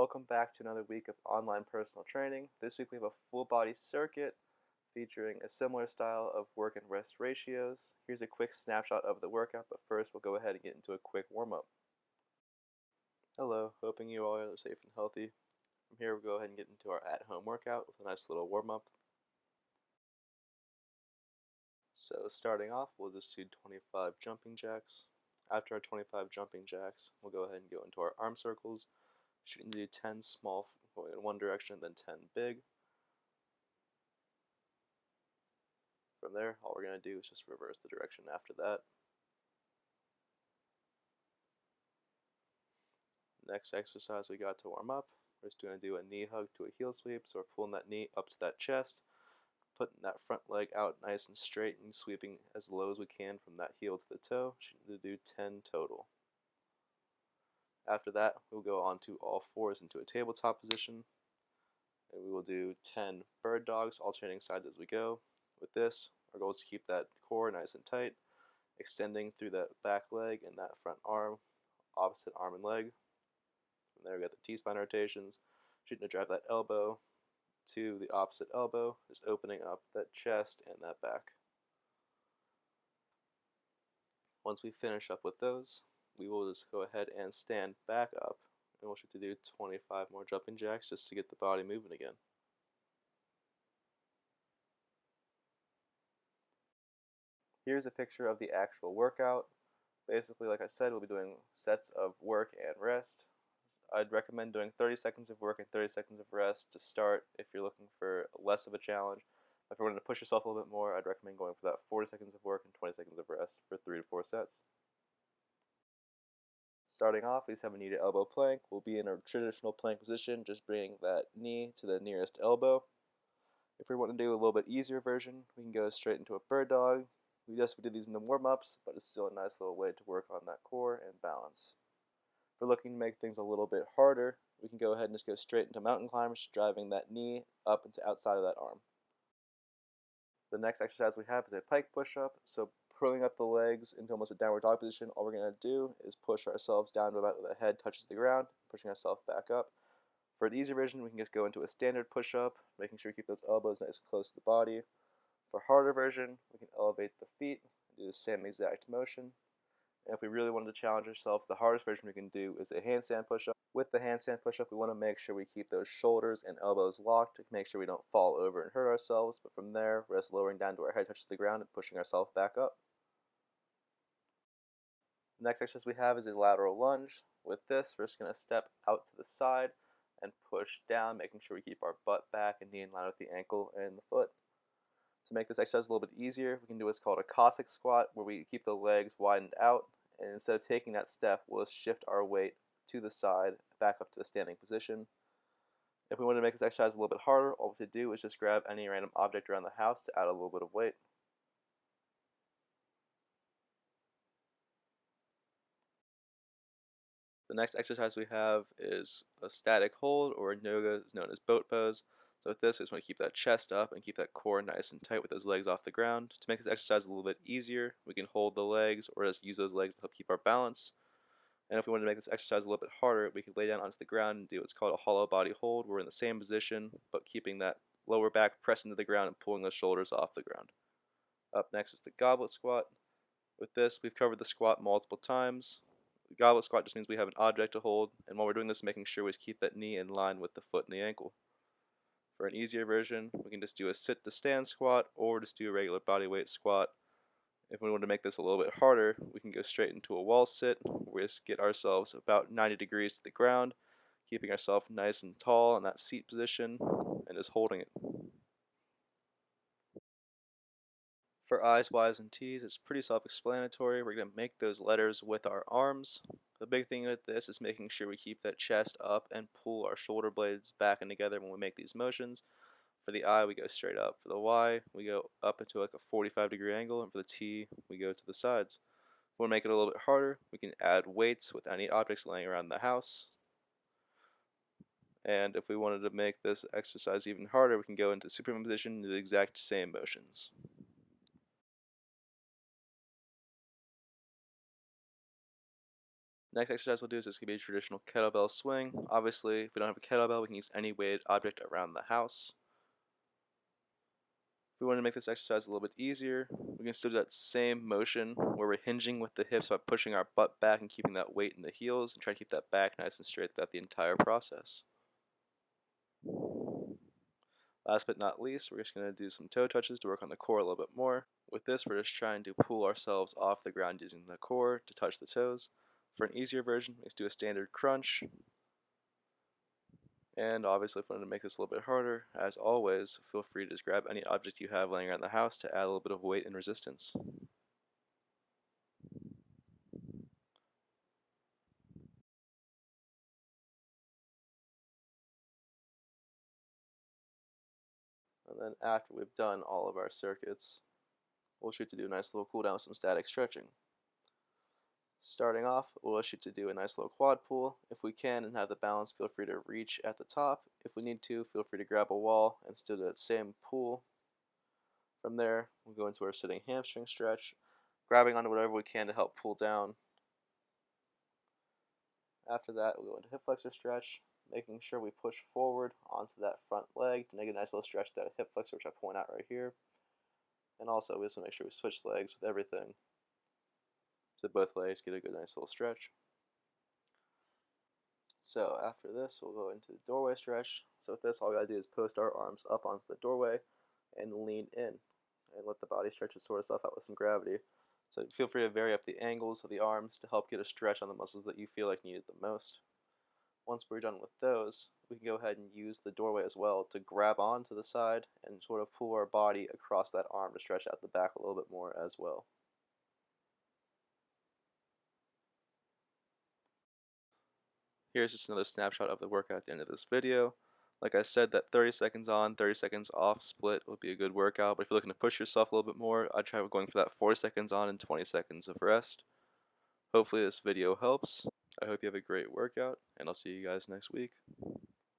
Welcome back to another week of online personal training. This week we have a full body circuit featuring a similar style of work and rest ratios. Here's a quick snapshot of the workout, but first we'll go ahead and get into a quick warm-up. Hello, hoping you all are safe and healthy. From here we'll go ahead and get into our at-home workout with a nice little warm-up. So starting off, we'll just do 25 jumping jacks. After our 25 jumping jacks, we'll go ahead and go into our arm circles. Shooting to do 10 small going in one direction, then 10 big. From there, all we're going to do is just reverse the direction after that. Next exercise we got to warm up, we're just going to do a knee hug to a heel sweep, so we're pulling that knee up to that chest, putting that front leg out nice and straight and sweeping as low as we can from that heel to the toe, shooting to do 10 total. After that, we'll go on to all fours into a tabletop position, and we will do 10 bird dogs, alternating sides as we go. With this, our goal is to keep that core nice and tight, extending through that back leg and that front arm, opposite arm and leg. From there, we got the T-spine rotations, shooting to drive that elbow to the opposite elbow, just opening up that chest and that back. Once we finish up with those, we will just go ahead and stand back up, and we'll shoot to do 25 more jumping jacks just to get the body moving again. Here's a picture of the actual workout. Basically, like I said, we'll be doing sets of work and rest. I'd recommend doing 30 seconds of work and 30 seconds of rest to start if you're looking for less of a challenge. If you're wanting to push yourself a little bit more, I'd recommend going for that 40 seconds of work and 20 seconds of rest for 3 to 4 sets. Starting off, we just have a knee to elbow plank. We'll be in a traditional plank position, just bringing that knee to the nearest elbow. If we want to do a little bit easier version, we can go straight into a bird dog. We do these in the warm-ups, but it's still a nice little way to work on that core and balance. If we're looking to make things a little bit harder, we can go ahead and just go straight into mountain climbers, driving that knee up into outside of that arm. The next exercise we have is a pike push-up. So pulling up the legs into almost a downward dog position, all we're going to do is push ourselves down to about the head touches the ground, pushing ourselves back up. For an easier version, we can just go into a standard push-up, making sure we keep those elbows nice and close to the body. For a harder version, we can elevate the feet and do the same exact motion. And if we really wanted to challenge ourselves, the hardest version we can do is a handstand push-up. With the handstand push-up, we want to make sure we keep those shoulders and elbows locked to make sure we don't fall over and hurt ourselves. But from there, we're just lowering down to our head touches the ground and pushing ourselves back up. The next exercise we have is a lateral lunge. With this, we're just going to step out to the side and push down, making sure we keep our butt back and knee in line with the ankle and the foot. To make this exercise a little bit easier, we can do what's called a Cossack squat, where we keep the legs widened out, and instead of taking that step, we'll just shift our weight to the side, back up to the standing position. If we want to make this exercise a little bit harder, all we have to do is just grab any random object around the house to add a little bit of weight. The next exercise we have is a static hold, or in yoga is known as boat pose. So with this, we just want to keep that chest up and keep that core nice and tight with those legs off the ground. To make this exercise a little bit easier, we can hold the legs or just use those legs to help keep our balance. And if we want to make this exercise a little bit harder, we can lay down onto the ground and do what's called a hollow body hold. We're in the same position, but keeping that lower back pressed into the ground and pulling those shoulders off the ground. Up next is the goblet squat. With this, we've covered the squat multiple times. The goblet squat just means we have an object to hold, and while we're doing this, making sure we keep that knee in line with the foot and the ankle. For an easier version, we can just do a sit to stand squat or just do a regular body weight squat. If we want to make this a little bit harder, we can go straight into a wall sit, where we just get ourselves about 90 degrees to the ground, keeping ourselves nice and tall in that seat position, and just holding it. For I's, Y's, and T's, it's pretty self-explanatory. We're going to make those letters with our arms. The big thing with this is making sure we keep that chest up and pull our shoulder blades back and together when we make these motions. For the I, we go straight up. For the Y, we go up into like a 45-degree angle, and for the T, we go to the sides. If we want to make it a little bit harder, we can add weights with any objects laying around the house. And if we wanted to make this exercise even harder, we can go into Superman position and do the exact same motions. Next exercise we'll do is just going to be a traditional kettlebell swing. Obviously, if we don't have a kettlebell, we can use any weighted object around the house. If we want to make this exercise a little bit easier, we can still do that same motion where we're hinging with the hips by pushing our butt back and keeping that weight in the heels and try to keep that back nice and straight throughout the entire process. Last but not least, we're just going to do some toe touches to work on the core a little bit more. With this, we're just trying to pull ourselves off the ground using the core to touch the toes. For an easier version, let's do a standard crunch. And obviously, if we want to make this a little bit harder, as always, feel free to just grab any object you have laying around the house to add a little bit of weight and resistance. And then after we've done all of our circuits, we'll shoot to do a nice little cool down with some static stretching. Starting off, we'll shoot to do a nice little quad pull. If we can and have the balance, feel free to reach at the top. If we need to, feel free to grab a wall and still do that same pull. From there, we'll go into our sitting hamstring stretch, grabbing onto whatever we can to help pull down. After that, we'll go into hip flexor stretch, making sure we push forward onto that front leg to make a nice little stretch to that hip flexor, which I point out right here. And also, we just want to make sure we switch legs with everything, so both legs get a good nice little stretch. So after this, we'll go into the doorway stretch. So with this, all we gotta do is post our arms up onto the doorway and lean in and let the body stretch its sort of stuff out with some gravity. So feel free to vary up the angles of the arms to help get a stretch on the muscles that you feel like need it the most. Once we're done with those, we can go ahead and use the doorway as well to grab onto the side and sort of pull our body across that arm to stretch out the back a little bit more as well. Here's just another snapshot of the workout at the end of this video. Like I said, that 30 seconds on, 30 seconds off split would be a good workout, but if you're looking to push yourself a little bit more, I'd try going for that 40 seconds on and 20 seconds of rest. Hopefully this video helps. I hope you have a great workout, and I'll see you guys next week.